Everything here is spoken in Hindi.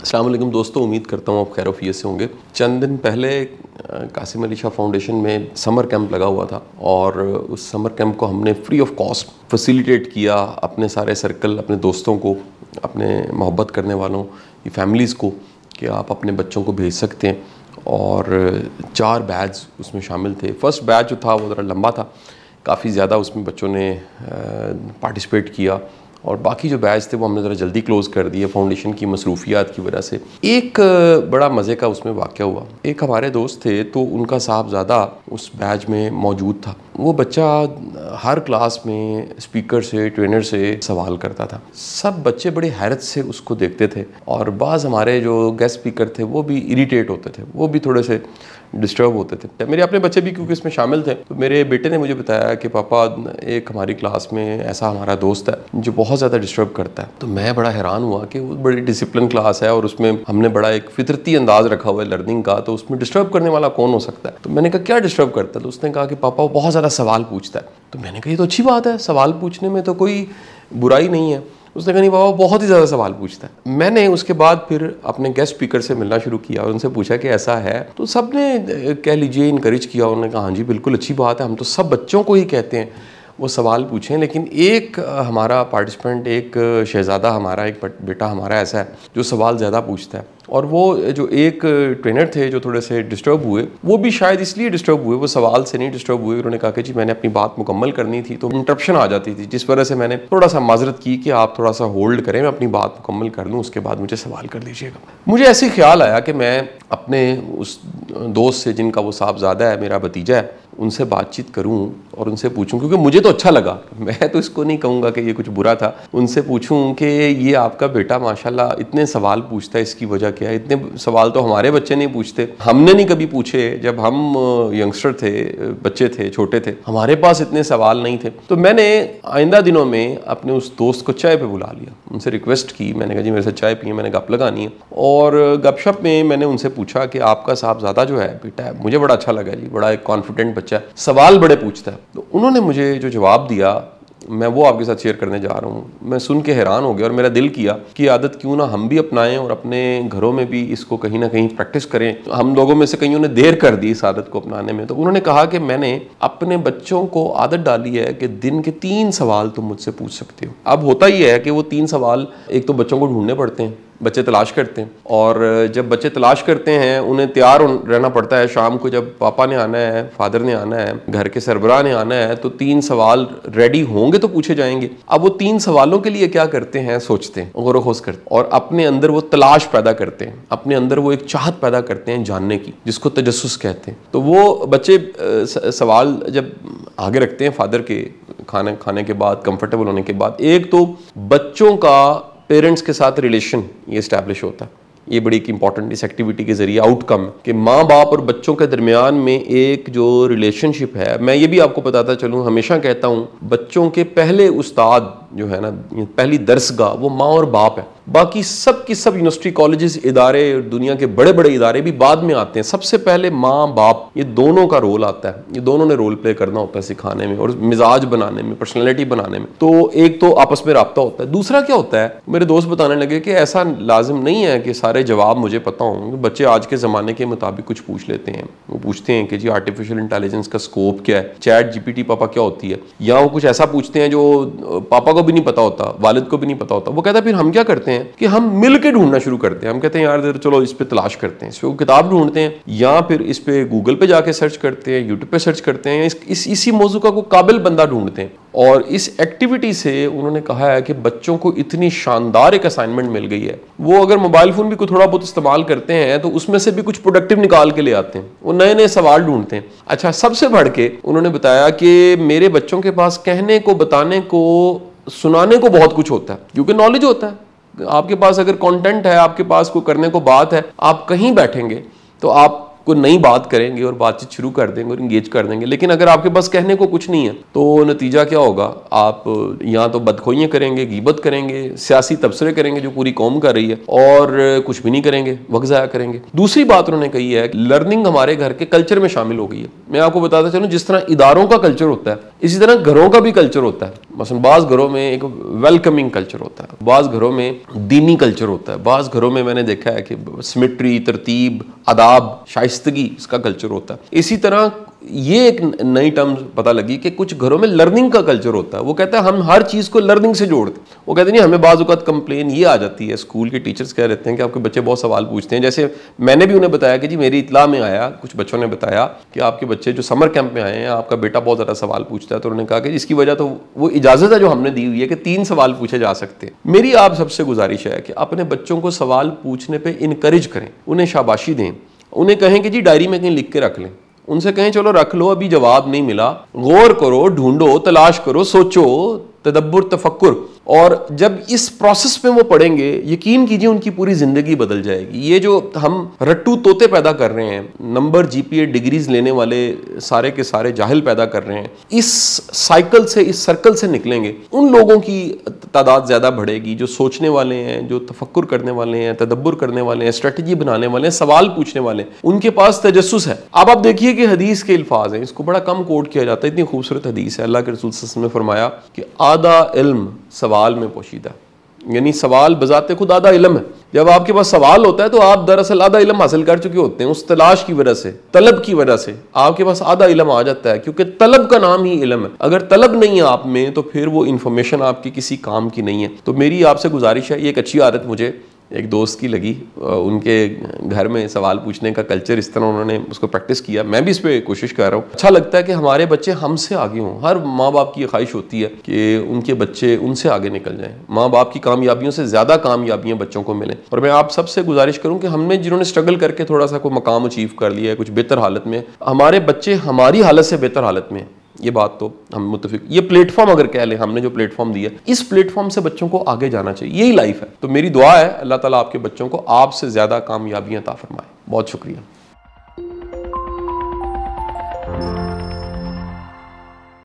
अस्सलाम वालेकुम दोस्तों, उम्मीद करता हूँ आप खैर-ओ-आफ़ियत से होंगे। चंद दिन पहले कासिम अली शाह फाउंडेशन में समर कैंप लगा हुआ था और उस समर कैंप को हमने फ्री ऑफ कॉस्ट फैसिलिटेट किया अपने सारे सर्कल, अपने दोस्तों को, अपने मोहब्बत करने वालों की फैमिलीज़ को कि आप अपने बच्चों को भेज सकते हैं। और 4 बैच उसमें शामिल थे। फ़र्स्ट बैच जो था वो ज़रा लंबा था, काफ़ी ज़्यादा उसमें बच्चों ने पार्टिसिपेट किया और बाकी जो बैच थे वो हमने ज़रा जल्दी क्लोज़ कर दिए फाउंडेशन की मसरूफियात की वजह से। एक बड़ा मज़े का उसमें वाक़या हुआ। एक हमारे दोस्त थे तो उनका साहबज़ादा उस बैच में मौजूद था। वो बच्चा हर क्लास में स्पीकर से, ट्रेनर से सवाल करता था। सब बच्चे बड़ी हैरत से उसको देखते थे और बाज़ हमारे जो गेस्ट स्पीकर थे वो भी इरिटेट होते थे, वो भी थोड़े से डिस्टर्ब होते थे। मेरे अपने बच्चे भी क्योंकि इसमें शामिल थे, तो मेरे बेटे ने मुझे बताया कि पापा एक हमारी क्लास में ऐसा हमारा दोस्त है जो बहुत ज़्यादा डिस्टर्ब करता है। तो मैं बड़ा हैरान हुआ कि वो बड़ी डिसिप्लिन क्लास है और उसमें हमने बड़ा एक फितरती अंदाज़ रखा हुआ है लर्निंग का, तो उसमें डिस्टर्ब करने वाला कौन हो सकता है। तो मैंने कहा क्या डिस्टर्ब करता है? तो उसने कहा कि पापा वो बहुत ज़्यादा सवाल पूछता है। तो मैंने कहा ये तो अच्छी बात है, सवाल पूछने में तो कोई बुराई नहीं है। उसने कहा नहीं पापा बहुत ही ज़्यादा सवाल पूछता है। मैंने उसके बाद फिर अपने गेस्ट स्पीकर से मिलना शुरू किया और उनसे पूछा कि ऐसा है, तो सब ने कह लीजिए इनकरेज किया। उन्होंने कहा हाँ जी बिल्कुल अच्छी बात है, हम तो सब बच्चों को ही कहते हैं वो सवाल पूछें। लेकिन एक हमारा पार्टिसिपेंट, एक शहज़ादा हमारा, एक बेटा हमारा ऐसा है जो सवाल ज़्यादा पूछता है। और वो जो एक ट्रेनर थे जो थोड़े से डिस्टर्ब हुए, वो भी शायद इसलिए डिस्टर्ब हुए, वो सवाल से नहीं डिस्टर्ब हुए। उन्होंने कहा कि जी मैंने अपनी बात मुकम्मल करनी थी तो इंटरप्शन आ जाती थी, जिस वजह से मैंने थोड़ा सा माजरत की कि आप थोड़ा सा होल्ड करें, मैं अपनी बात मुकम्मल कर लूँ, उसके बाद मुझे सवाल कर दीजिएगा। मुझे ऐसे ख्याल आया कि मैं अपने उस दोस्त से जिनका वो साहबज़ादा है, मेरा भतीजा है, उनसे बातचीत करूं और उनसे पूछूं, क्योंकि मुझे तो अच्छा लगा। मैं तो इसको नहीं कहूँगा कि ये कुछ बुरा था। उनसे पूछूं कि ये आपका बेटा माशाल्लाह इतने सवाल पूछता है, इसकी वजह क्या है? इतने सवाल तो हमारे बच्चे नहीं पूछते, हमने नहीं कभी पूछे। जब हम यंगस्टर थे, बच्चे थे, छोटे थे, हमारे पास इतने सवाल नहीं थे। तो मैंने आइंदा दिनों में अपने उस दोस्त को चाय पर बुला लिया, उनसे रिक्वेस्ट की। मैंने कहा जी मेरे साथ चाय पिए, मैंने गप लगानी है। और गपशप में मैंने उनसे पूछा कि आपका साहबज़ादा जो है, बेटा है, मुझे बड़ा अच्छा लगा जी, बड़ा एक कॉन्फिडेंट बच्चा है, सवाल बड़े पूछता है। तो उन्होंने मुझे जो जवाब दिया मैं वो आपके साथ शेयर करने जा रहा हूँ। मैं सुन के हैरान हो गया और मेरा दिल किया कि आदत क्यों ना हम भी अपनाएं और अपने घरों में भी इसको कहीं ना कहीं प्रैक्टिस करें। हम लोगों में से कईयों ने देर कर दी इस आदत को अपनाने में। तो उन्होंने कहा कि मैंने अपने बच्चों को आदत डाली है कि दिन के 3 सवाल तुम मुझसे पूछ सकते हो। अब होता ही है कि वो 3 सवाल एक तो बच्चों को ढूंढने पड़ते हैं, बच्चे तलाश करते हैं, और जब बच्चे तलाश करते हैं उन्हें तैयार रहना पड़ता है। शाम को जब पापा ने आना है, फादर ने आना है, घर के सरबराह ने आना है, तो 3 सवाल रेडी होंगे तो पूछे जाएंगे। अब वो 3 सवालों के लिए क्या करते हैं, सोचते हैं, गौर-ओ-खोज करते हैं और अपने अंदर वो तलाश पैदा करते हैं, अपने अंदर वो एक चाहत पैदा करते हैं जानने की, जिसको तजस्सुस कहते हैं। तो वो बच्चे सवाल जब आगे रखते हैं फादर के, खाने के बाद, कंफर्टेबल होने के बाद, एक तो बच्चों का पेरेंट्स के साथ रिलेशन ये इस्टेब्लिश होता है। ये बड़ी एक इंपॉर्टेंट इस एक्टिविटी के जरिए आउटकम कि माँ बाप और बच्चों के दरमियान में एक जो रिलेशनशिप है। मैं ये भी आपको बताता चलूँ, हमेशा कहता हूँ बच्चों के पहले उस्ताद जो है ना, पहली दरसगाह, वो माँ और बाप है। बाकी सब की सब यूनिवर्सिटी, कॉलेजेस, इदारे, दुनिया के बड़े बड़े इदारे भी बाद में आते हैं। सबसे पहले माँ बाप, ये दोनों का रोल आता है। ये दोनों ने रोल प्ले करना होता है सिखाने में और मिजाज बनाने में, पर्सनैलिटी बनाने में। तो एक तो आपस में राब्ता होता है। दूसरा क्या होता है, मेरे दोस्त बताने लगे कि ऐसा लाजिम नहीं है कि सारे जवाब मुझे पता होंगे। बच्चे आज के ज़माने के मुताबिक कुछ पूछ लेते हैं। वो पूछते हैं कि जी आर्टिफिशियल इंटेलिजेंस का स्कोप क्या है, चैट जीपीटी पापा क्या होती है, या वो कुछ ऐसा पूछते हैं जो पापा को भी नहीं पता होता, वालिद को भी नहीं पता होता। वो कहता है फिर हम क्या करते हैं कि हम मिल के ढूंढना शुरू करते हैं। हम कहते हैं यार चलो इस पे तलाश करते हैं, इस पे वो किताब ढूंढते हैं, या फिर इस पे गूगल पे जाके सर्च करते हैं, यूट्यूब पे सर्च करते हैं, इसी मौजू का कोई काबिल बंदा ढूंढते हैं। और इस एक्टिविटी से उन्होंने कहा है कि बच्चों को इतनी शानदार एक असाइनमेंट मिल गई है। वो अगर मोबाइल फ़ोन भी कोई थोड़ा बहुत इस्तेमाल करते हैं तो उसमें से भी कुछ प्रोडक्टिव निकाल के ले आते हैं, वो नए नए सवाल ढूंढते हैं। अच्छा, सबसे बढ़ के उन्होंने बताया कि मेरे बच्चों के पास कहने को, बताने को, सुनाने को बहुत कुछ होता है, क्योंकि नॉलेज होता है आपके पास। अगर कंटेंट है आपके पास, कोई करने को बात है, आप कहीं बैठेंगे तो आप कोई नई बात करेंगे और बातचीत शुरू कर देंगे और इंगेज कर देंगे। लेकिन अगर आपके पास कहने को कुछ नहीं है तो नतीजा क्या होगा, आप या तो बदखोइयाँ करेंगे, गीबत करेंगे, सियासी तबसरे करेंगे जो पूरी कौम कर रही है, और कुछ भी नहीं करेंगे, वक्त ज़ाया करेंगे। दूसरी बात उन्होंने कही है, लर्निंग हमारे घर के कल्चर में शामिल हो गई है। मैं आपको बताता चलूं, जिस तरह इदारों का कल्चर होता है इसी तरह घरों का भी कल्चर होता है। मसलन बाज़ घरों में एक वेलकमिंग कल्चर होता है, बाज़ घरों में दीनी कल्चर होता है, बाज़ घरों में मैंने देखा है कि सिमेट्री, तरतीब, अदाब, शाइस्तगी, इसका कल्चर होता है। इसी तरह ये एक नई टर्म पता लगी कि कुछ घरों में लर्निंग का कल्चर होता है। वो कहता है हम हर चीज़ को लर्निंग से जोड़ते हैं। वो कहते नहीं, हमें बाज़ औक़ात कंप्लेन ये आ जाती है, स्कूल के टीचर्स कह रहते हैं कि आपके बच्चे बहुत सवाल पूछते हैं। जैसे मैंने भी उन्हें बताया कि जी मेरी इत्ला में आया, कुछ बच्चों ने बताया कि आपके बच्चे जो समर कैंप में आए हैं, आपका बेटा बहुत ज़्यादा सवाल पूछता है। तो उन्होंने कहा कि इसकी वजह तो वो इजाज़त है जो हमने दी हुई है कि 3 सवाल पूछे जा सकते हैं। मेरी आप सबसे गुजारिश है कि अपने बच्चों को सवाल पूछने पर इनकरेज करें, उन्हें शाबाशी दें, उन्हें कहें कि जी डायरी में कहीं लिख के रख लें, उनसे कहें चलो रख लो, अभी जवाब नहीं मिला, गौर करो, ढूंढो, तलाश करो, सोचो, तदब्बुर, तफक्कुर। और जब इस प्रोसेस में वो पढ़ेंगे, यकीन कीजिए उनकी पूरी जिंदगी बदल जाएगी। ये जो हम रट्टू तोते पैदा कर रहे हैं, नंबर, जीपीए, डिग्रीज लेने वाले सारे के सारे जाहिल पैदा कर रहे हैं, इस साइकिल से, इस सर्कल से निकलेंगे, उन लोगों की तादाद ज़्यादा बढ़ेगी जो सोचने वाले हैं, जो तफक्कुर करने वाले हैं, तदब्बुर करने वाले हैं, स्ट्रेटजी बनाने वाले हैं, सवाल पूछने वाले हैं, उनके पास तजस्सुस है। अब आप देखिए कि हदीस के अल्फाज हैं, इसको बड़ा कम कोट किया जाता है, इतनी खूबसूरत हदीस है। अल्लाह के रसूल सल्लल्लाहु अलैहि वसल्लम ने फरमाया कि आधा इल्म सवाल में पोशीदा, यानी सवाल बजाते खुद आधा इल्म है। जब आपके पास सवाल होता है तो आप दरअसल आधा इल्म हासिल कर चुके होते हैं। उस तलाश की वजह से, तलब की वजह से आपके पास आधा इल्म आ जाता है, क्योंकि तलब का नाम ही इल्म है। अगर तलब नहीं है आप में तो फिर वो इंफॉर्मेशन आपकी किसी काम की नहीं है। तो मेरी आपसे गुजारिश है, ये एक अच्छी आदत मुझे एक दोस्त की लगी, उनके घर में सवाल पूछने का कल्चर, इस तरह उन्होंने उसको प्रैक्टिस किया। मैं भी इस पर कोशिश कर रहा हूँ। अच्छा लगता है कि हमारे बच्चे हमसे आगे हों। हर माँ बाप की ये ख्वाहिश होती है कि उनके बच्चे उनसे आगे निकल जाएं, माँ बाप की कामयाबियों से ज़्यादा कामयाबियाँ बच्चों को मिलें। और मैं आप सबसे गुजारिश करूँ कि हमने जिन्होंने स्ट्रगल करके थोड़ा सा कोई मकाम अचीव कर लिया है, कुछ बेहतर हालत में, हमारे बच्चे हमारी हालत से बेहतर हालत में, ये बात तो हम मुत्तफिक। ये प्लेटफॉर्म अगर कह लें, हमने जो प्लेटफॉर्म दिया, इस प्लेटफॉर्म से बच्चों को आगे जाना चाहिए, यही लाइफ है। तो मेरी दुआ है अल्लाह ताला आपके बच्चों को आपसे ज़्यादा कामयाबियाँ अता फरमाए। बहुत शुक्रिया।